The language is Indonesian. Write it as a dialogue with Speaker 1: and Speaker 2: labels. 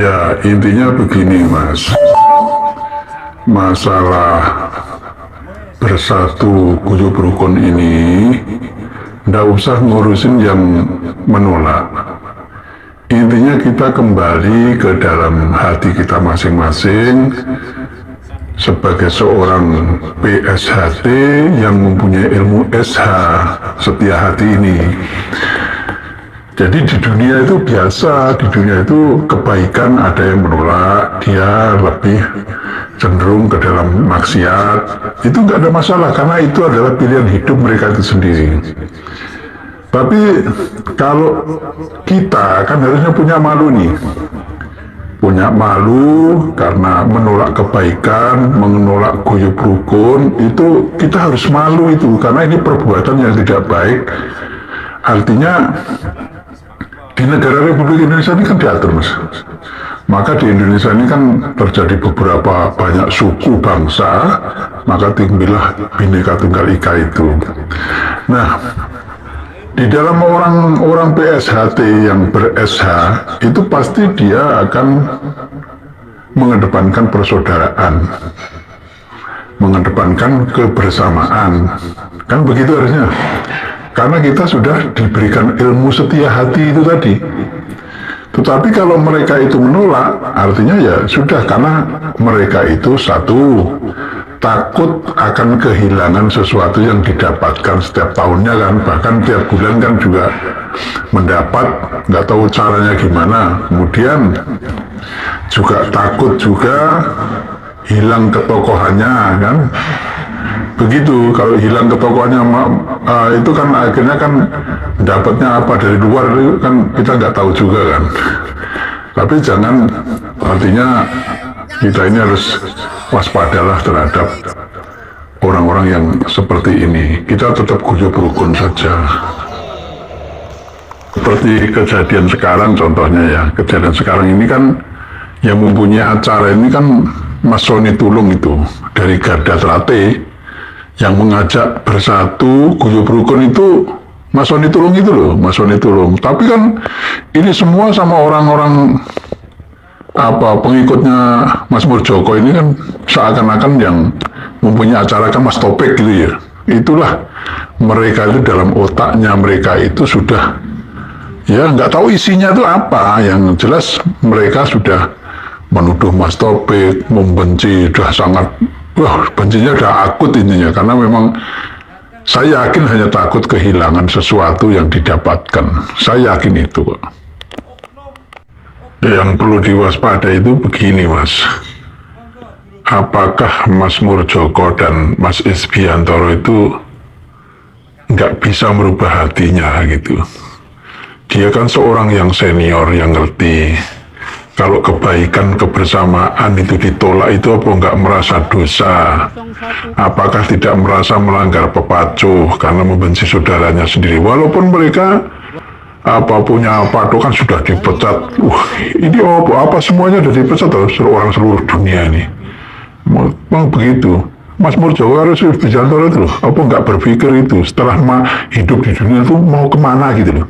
Speaker 1: Ya, intinya begini, Mas. Masalah bersatu guyub rukun ini ndak usah ngurusin yang menolak. Intinya kita kembali ke dalam hati kita masing-masing sebagai seorang PSHT yang mempunyai ilmu SH setia hati ini. Jadi di dunia itu biasa, di dunia itu kebaikan ada yang menolak, dia lebih cenderung ke dalam maksiat. Itu nggak ada masalah karena itu adalah pilihan hidup mereka itu sendiri. Tapi kalau kita kan harusnya punya malu nih, punya malu karena menolak kebaikan, menolak guyub rukun, itu kita harus malu itu karena ini perbuatan yang tidak baik. Artinya di negara Republik Indonesia ini kan diatur, Mas. Maka di Indonesia ini kan terjadi beberapa banyak suku bangsa, maka timbullah Bhinneka Tunggal Ika itu. Nah, di dalam orang PSHT yang ber-SH itu pasti dia akan mengedepankan persaudaraan, mengedepankan kebersamaan, kan begitu harusnya. Karena kita sudah diberikan ilmu setia hati itu tadi. Tetapi kalau mereka itu menolak, artinya ya sudah, karena mereka itu satu, takut akan kehilangan sesuatu yang didapatkan setiap tahunnya kan, bahkan tiap bulan kan juga mendapat, nggak tahu caranya gimana. Kemudian juga takut juga hilang ketokohannya kan. Begitu, kalau hilang ketokohannya itu kan akhirnya kan dapatnya apa dari luar itu kan kita nggak tahu juga kan. Tapi jangan, artinya kita ini harus waspadalah terhadap orang-orang yang seperti ini. Kita tetap guyub rukun saja. Seperti kejadian sekarang contohnya ya, kejadian sekarang ini kan yang mempunyai acara ini kan Mas Sony Tulung itu dari Garda Trate, yang mengajak bersatu guyub rukun itu Mas Sony Tulung itu loh, Mas Sony Tulung. Tapi kan ini semua sama orang-orang pengikutnya Mas Murjoko ini kan seakan-akan yang mempunyai acara kan Mas Topik gitu ya. Itulah mereka itu dalam otaknya mereka itu sudah ya nggak tahu isinya itu apa. Yang jelas mereka sudah menuduh Mas Topik, membenci, sudah sangat bencinya udah akut intinya, karena memang saya yakin hanya takut kehilangan sesuatu yang didapatkan. Saya yakin itu kok. Yang perlu diwaspadai itu begini, Mas. Apakah Mas Murjoko dan Mas Isbiantoro itu nggak bisa merubah hatinya gitu? Dia kan seorang yang senior, yang ngerti. Kalau kebaikan kebersamaan itu ditolak, itu apa nggak merasa dosa? Apakah tidak merasa melanggar pepacuh karena membenci saudaranya sendiri? Walaupun mereka punya padokan sudah dipecat. Ini apa semuanya sudah dipecat orang seluruh dunia ini. Mau begitu? Mas Murjoko harus Isbiantoro itu loh. Apa nggak berpikir itu setelah hidup di dunia itu mau kemana gitu loh?